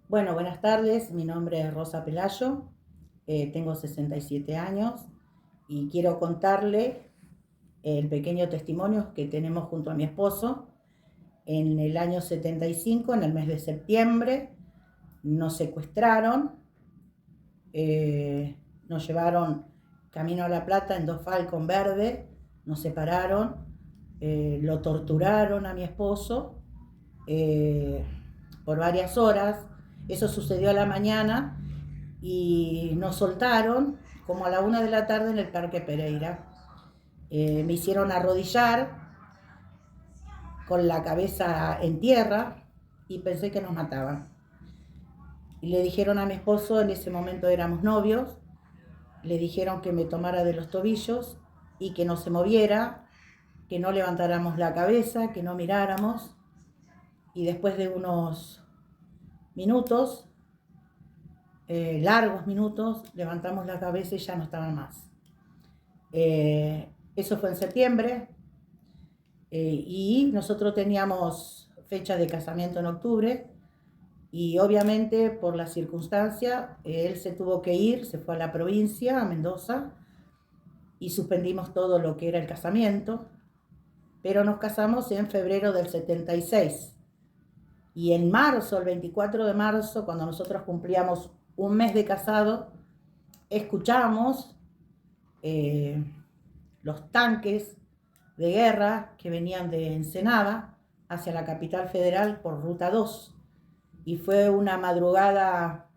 Bueno, buenas tardes. Mi nombre es Rosa Pelayo, tengo 67 años y quiero contarle el pequeño testimonio que tenemos junto a mi esposo. En el año 75, en el mes de septiembre, nos secuestraron, eh, nos llevaron camino a La Plata en dos Falcon verde, nos separaron, lo torturaron a mi esposo eh, por varias horas. Eso sucedió a la mañana y nos soltaron como a la 1 de la tarde en el Parque Pereira. Me hicieron arrodillar con la cabeza en tierra y pensé que nos mataban. Y le dijeron a mi esposo, en ese momento éramos novios, le dijeron que me tomara de los tobillos y que no se moviera, que no levantáramos la cabeza, que no miráramos. Y después de unos minutos, largos minutos, levantamos la cabeza y ya no estaban más. Eso fue en septiembre y nosotros teníamos fecha de casamiento en octubre y obviamente por la circunstancia él se tuvo que ir, se fue a la provincia, a Mendoza, y suspendimos todo lo que era el casamiento, pero nos casamos en febrero del 76 y en marzo, el 24 de marzo, cuando nosotros cumplíamos un mes de casado, escuchamos eh, los tanques de guerra que venían de Ensenada hacia la capital federal por Ruta 2. Y fue una madrugada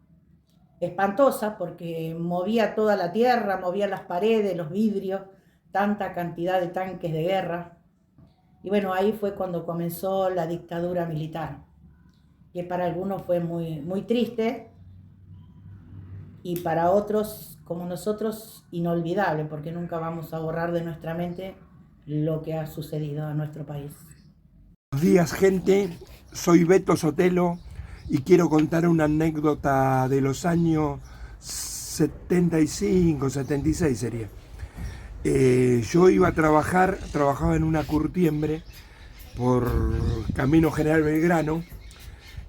espantosa porque movía toda la tierra, movía las paredes, los vidrios, tanta cantidad de tanques de guerra. Y bueno, ahí fue cuando comenzó la dictadura militar, que para algunos fue muy, muy triste y para otros, como nosotros, inolvidable, porque nunca vamos a borrar de nuestra mente lo que ha sucedido en nuestro país. Buenos días, gente. Soy Beto Sotelo y quiero contar una anécdota de los años 75, 76 sería. Yo iba a trabajar, trabajaba en una curtiembre por Camino General Belgrano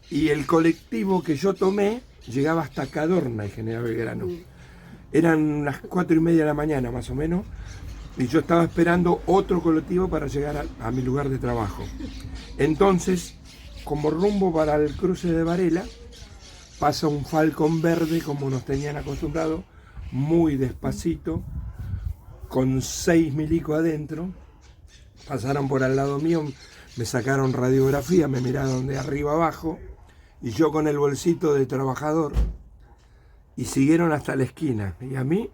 y el colectivo que yo tomé llegaba hasta Cadorna y General Belgrano. Eran las 4:30 de la mañana más o menos y yo estaba esperando otro colectivo para llegar a mi lugar de trabajo. Entonces, como rumbo para el cruce de Varela, pasa un Falcon verde como nos tenían acostumbrados, muy despacito, con 6 milicos adentro. Pasaron por al lado mío, me sacaron radiografía, me miraron de arriba abajo y yo con el bolsito de trabajador y siguieron hasta la esquina. Y a mí,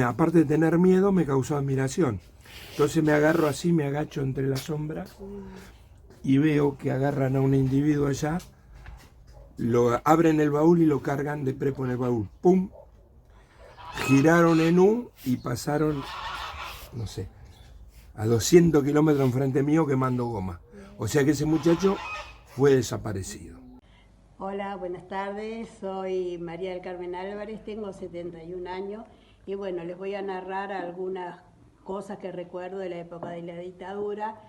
aparte de tener miedo, me causó admiración. Entonces me agarro así, me agacho entre las sombras y veo que agarran a un individuo allá, lo abren el baúl y lo cargan de prepo en el baúl. ¡Pum! Giraron en U y pasaron, no sé, a 200 kilómetros enfrente mío quemando goma. O sea que ese muchacho fue desaparecido. Hola, buenas tardes. Soy María del Carmen Álvarez, tengo 71 años y bueno, les voy a narrar algunas cosas que recuerdo de la época de la dictadura.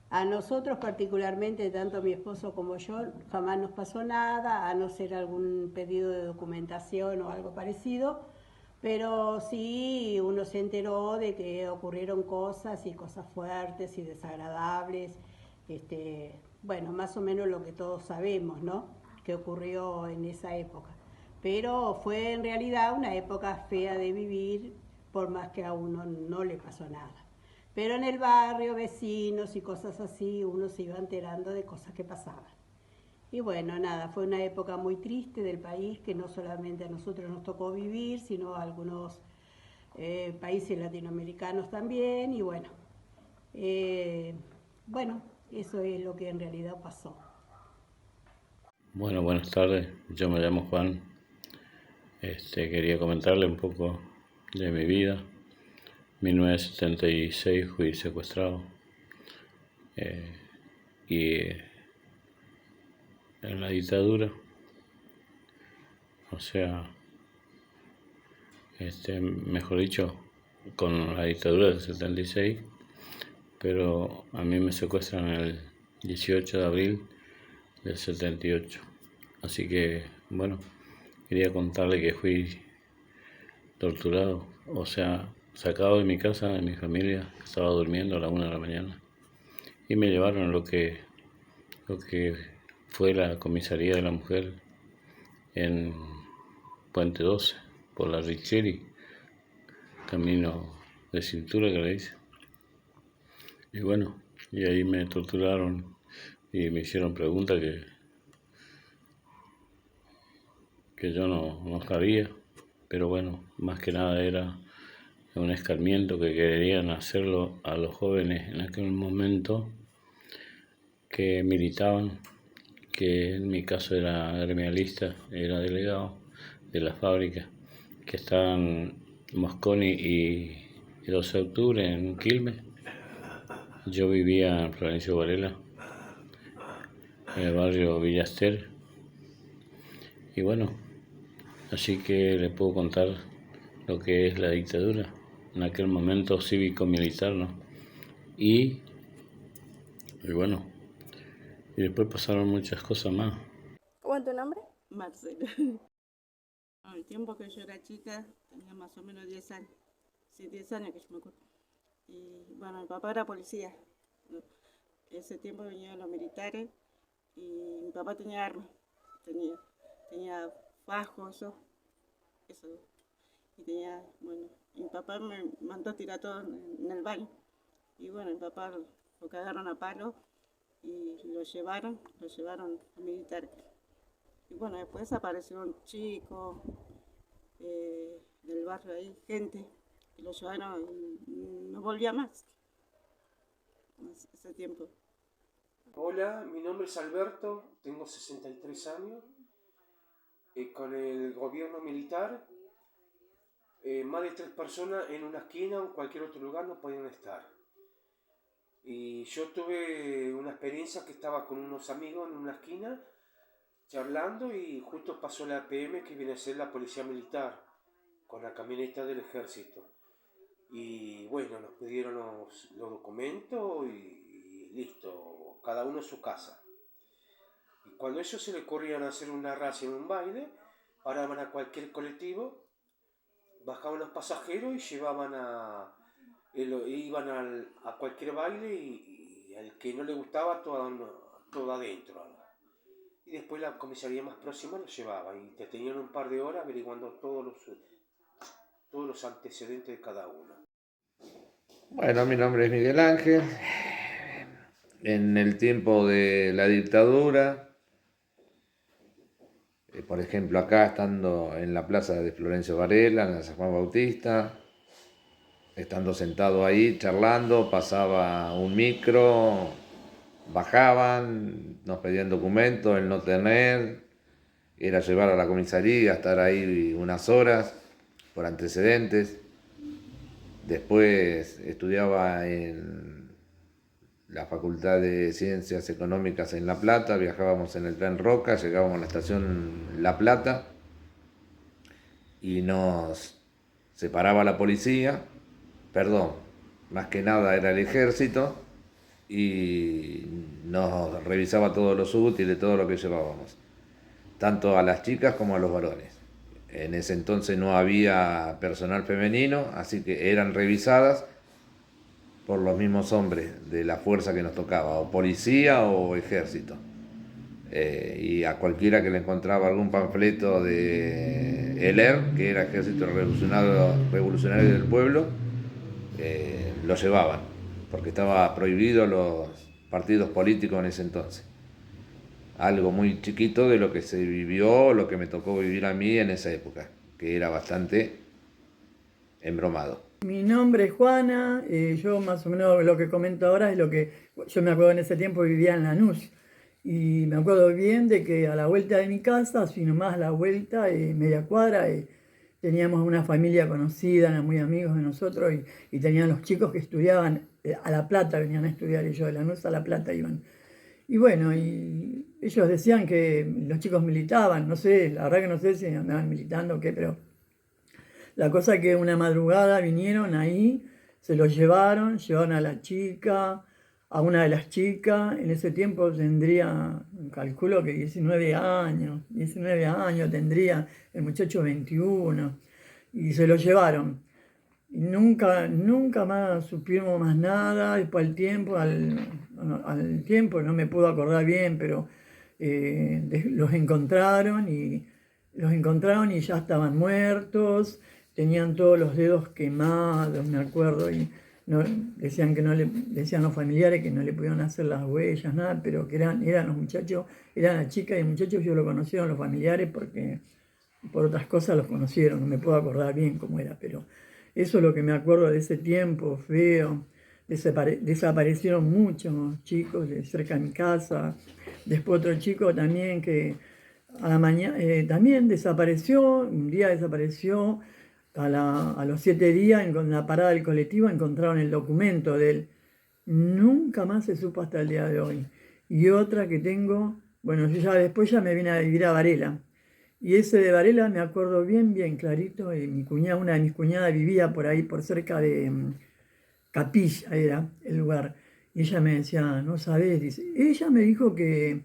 A nosotros particularmente, tanto mi esposo como yo, jamás nos pasó nada, a no ser algún pedido de documentación o algo parecido, pero sí uno se enteró de que ocurrieron cosas y cosas fuertes y desagradables, bueno, más o menos lo que todos sabemos, ¿no?, que ocurrió en esa época. Pero fue en realidad una época fea de vivir, por más que a uno no le pasó nada. Pero en el barrio, vecinos y cosas así, uno se iba enterando de cosas que pasaban. Y bueno, nada, fue una época muy triste del país que no solamente a nosotros nos tocó vivir, sino a algunos países latinoamericanos también. Y bueno, eso es lo que en realidad pasó. Bueno, buenas tardes. Yo me llamo Juan. Quería comentarle un poco de mi vida. 1976 fui secuestrado y en la dictadura, o sea, mejor dicho, con la dictadura del 76, pero a mí me secuestran el 18 de abril del 78. Así que, bueno, quería contarle que fui torturado, o sea, sacado de mi casa, de mi familia, estaba durmiendo a la 1 de la mañana y me llevaron a lo que fue la comisaría de la mujer en Puente 12, por la Richeri, camino de cintura que le dice. Y bueno, y ahí me torturaron y me hicieron preguntas que yo no sabía, pero bueno, más que nada era un escarmiento que querían hacerlo a los jóvenes en aquel momento que militaban, que en mi caso era gremialista, era delegado de la fábrica, que estaban Mosconi y 12 de octubre en Quilmes. Yo vivía en Florencio Varela, en el barrio Villaster, y bueno, así que les puedo contar lo que es la dictadura, en aquel momento cívico-militar, ¿no? Y bueno, y después pasaron muchas cosas más. ¿Cómo es tu nombre? Marcela. Al tiempo que yo era chica, tenía más o menos 10 años. Sí, 10 años que yo me acuerdo. Y bueno, mi papá era policía. Ese tiempo venían los militares y mi papá tenía armas. Tenía fajo, eso. Y tenía, bueno, y mi papá me mandó a tirar todo en el baño. Y bueno, mi papá lo cagaron a palo y lo llevaron a militares. Y bueno, después apareció un chico del barrio ahí, gente, y lo llevaron y no volvía más ese tiempo. Hola, mi nombre es Alberto, tengo 63 años. Con el gobierno militar, más de 3 personas en una esquina o en cualquier otro lugar no podían estar. Y yo tuve una experiencia que estaba con unos amigos en una esquina charlando y justo pasó la PM, que viene a ser la policía militar, con la camioneta del ejército. Y bueno, nos pidieron los documentos y listo, cada uno en su casa. Y cuando ellos se le ocurrían hacer una racia en un baile, paraban a cualquier colectivo, bajaban los pasajeros y iban a cualquier baile y al que no le gustaba todo adentro. Y después la comisaría más próxima lo llevaba y te tenían un par de horas averiguando todos los antecedentes de cada uno. Bueno, mi nombre es Miguel Ángel. En el tiempo de la dictadura, por ejemplo, acá estando en la plaza de Florencio Varela, en la San Juan Bautista, estando sentado ahí charlando, pasaba un micro, bajaban, nos pedían documentos, el no tener, era llevar a la comisaría, estar ahí unas horas por antecedentes. Después estudiaba en la Facultad de Ciencias Económicas en La Plata, viajábamos en el tren Roca, llegábamos a la estación La Plata y nos separaba la policía, más que nada era el ejército, y nos revisaba todos los útiles, todo lo que llevábamos, tanto a las chicas como a los varones. En ese entonces no había personal femenino, así que eran revisadas por los mismos hombres de la fuerza que nos tocaba, o policía o ejército. Y a cualquiera que le encontraba algún panfleto de ELER, que era Ejército Revolucionario del Pueblo, lo llevaban, porque estaba prohibido los partidos políticos en ese entonces. Algo muy chiquito de lo que se vivió, lo que me tocó vivir a mí en esa época, que era bastante embromado. Mi nombre es Juana, yo más o menos lo que comento ahora es lo que yo me acuerdo en ese tiempo vivía en Lanús. Y me acuerdo bien de que a la vuelta de mi casa, así nomás a la vuelta, media cuadra, teníamos una familia conocida, eran muy amigos de nosotros, y tenían los chicos que estudiaban a La Plata, venían a estudiar ellos de Lanús a La Plata iban. Y bueno, y ellos decían que los chicos militaban, no sé, la verdad que no sé si andaban militando o qué, pero la cosa es que una madrugada vinieron ahí, se los llevaron a la chica, a una de las chicas, en ese tiempo tendría, calculo que 19 años tendría, el muchacho 21, y se lo llevaron. Y nunca más supimos más nada, después al tiempo, no me puedo acordar bien, pero los encontraron y ya estaban muertos, tenían todos los dedos quemados, me acuerdo, y decían que decían los familiares que no le podían hacer las huellas, nada, pero que eran los muchachos, eran la chica y el muchacho, yo lo conocieron los familiares porque por otras cosas los conocieron, no me puedo acordar bien cómo era, pero eso es lo que me acuerdo de ese tiempo feo. Desaparecieron muchos chicos de cerca de mi casa. Después otro chico también que a la mañana también desapareció, un día desapareció, a los 7 días en la parada del colectivo encontraron el documento de él. Nunca más se supo hasta el día de hoy. Y otra que tengo, bueno, yo después ya me vine a vivir a Varela. Y ese de Varela me acuerdo bien clarito, y una de mis cuñadas vivía por ahí, por cerca de Capilla era el lugar. Y ella me decía, no sabés, dice, ella me dijo que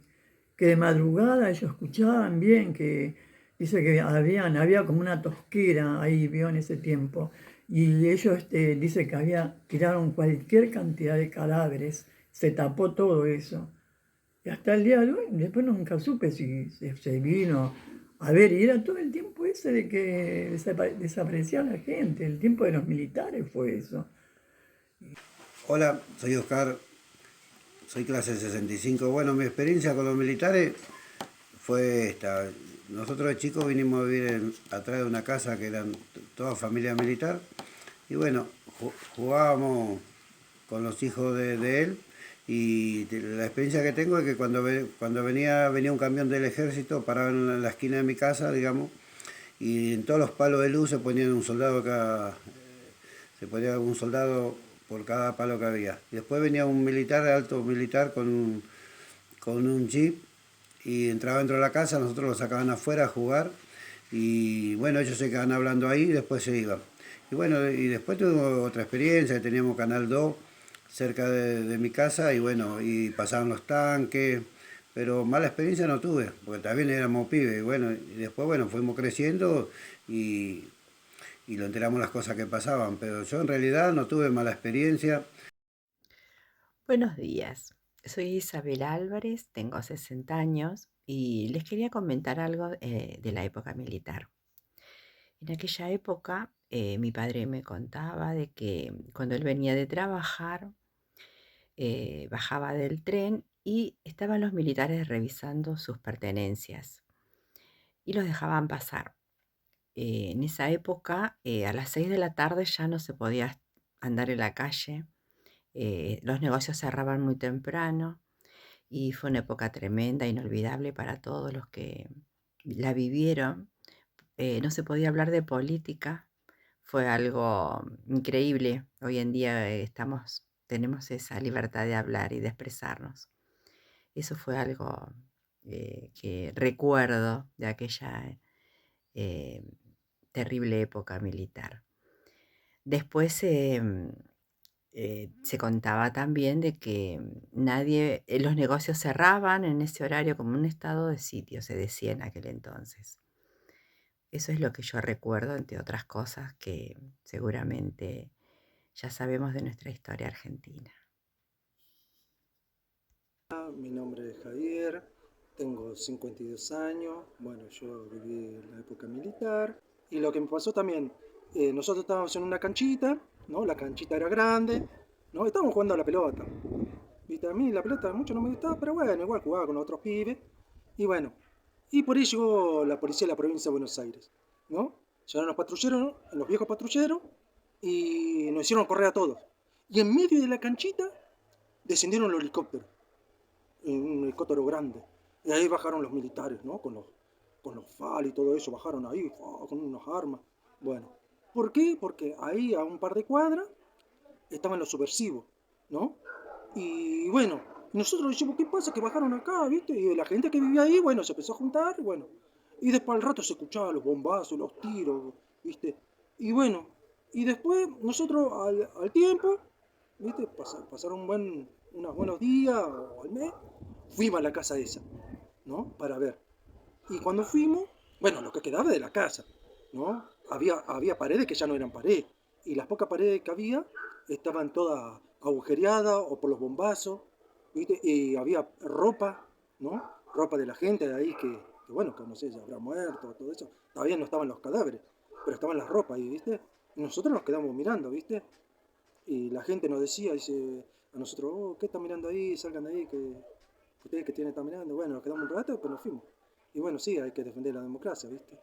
de madrugada ellos escuchaban bien, que dice que había como una tosquera ahí, vio, en ese tiempo. Y ellos dice que tiraron cualquier cantidad de cadáveres, se tapó todo eso. Y hasta el día de hoy, después nunca supe si se vino a ver, y era todo el tiempo ese de que desaparecía la gente, el tiempo de los militares fue eso. Hola, soy Oscar, soy clase 65. Bueno, mi experiencia con los militares fue esta. Nosotros de chicos vinimos a vivir atrás de una casa que eran toda familia militar. Y bueno, jugábamos con los hijos de él. Y la experiencia que tengo es que cuando venía un camión del ejército, paraba en la esquina de mi casa, digamos, y en todos los palos de luz se ponían un soldado se ponía un soldado por cada palo que había. Y después venía un militar, alto militar, con un jeep, y entraba dentro de la casa, nosotros lo sacaban afuera a jugar, y bueno, ellos se quedaban hablando ahí y después se iban. Y bueno, y después tuve otra experiencia, que teníamos Canal 2 cerca de mi casa, y bueno, y pasaban los tanques, pero mala experiencia no tuve, porque también éramos pibes, y bueno, y después, bueno, fuimos creciendo y lo enteramos las cosas que pasaban, pero yo en realidad no tuve mala experiencia. Buenos días, soy Isabel Álvarez, tengo 60 años y les quería comentar algo de la época militar. En aquella época mi padre me contaba de que cuando él venía de trabajar, bajaba del tren y estaban los militares revisando sus pertenencias y los dejaban pasar. En esa época, a las 6 de la tarde ya no se podía andar en la calle, los negocios cerraban muy temprano y fue una época tremenda, inolvidable para todos los que la vivieron. No se podía hablar de política, fue algo increíble. Hoy en día tenemos esa libertad de hablar y de expresarnos. Eso fue algo que recuerdo de aquella eh, terrible época militar. Después se contaba también de que los negocios cerraban en ese horario como un estado de sitio, se decía en aquel entonces. Eso es lo que yo recuerdo, entre otras cosas que seguramente ya sabemos de nuestra historia argentina. Mi nombre es Javier, tengo 52 años, bueno, yo viví en la época militar y lo que me pasó también, nosotros estábamos en una canchita, ¿no? La canchita era grande, ¿no? Estábamos jugando a la pelota. ¿Viste? A mí la pelota mucho no me gustaba, pero bueno, igual jugaba con otros pibes. Y bueno, y por ahí llegó la policía de la provincia de Buenos Aires, ¿no? Llegaron los patrulleros, ¿no? Los viejos patrulleros, y nos hicieron correr a todos. Y en medio de la canchita descendieron los helicópteros, en un helicóptero grande. Y ahí bajaron los militares, ¿no? Con los FAL y todo eso, bajaron ahí, con unas armas. Bueno, ¿por qué? Porque ahí a un par de cuadras estaban los subversivos, ¿no? Y bueno, nosotros dijimos, ¿qué pasa? Que bajaron acá, ¿viste? Y la gente que vivía ahí, bueno, se empezó a juntar, bueno. Y después al rato se escuchaban los bombazos, los tiros, ¿viste? Y bueno, y después nosotros al tiempo, ¿viste? Pasaron unos buenos días o al mes, fuimos a la casa esa, ¿no? Para ver. Y cuando fuimos, bueno, lo que quedaba de la casa, ¿no? Había paredes que ya no eran paredes. Y las pocas paredes que había estaban todas agujereadas o por los bombazos, ¿viste? Y había ropa, ¿no? Ropa de la gente de ahí que bueno, que no sé, ya habrá muerto, todo eso. Todavía no estaban los cadáveres, pero estaban las ropas ahí, ¿viste? Y nosotros nos quedamos mirando, ¿viste? Y la gente nos decía, dice a nosotros, oh, ¿qué están mirando ahí? Salgan de ahí, que ustedes que tienen están mirando. Bueno, nos quedamos un rato, pero nos fuimos. Y bueno, sí, hay que defender la democracia, ¿viste?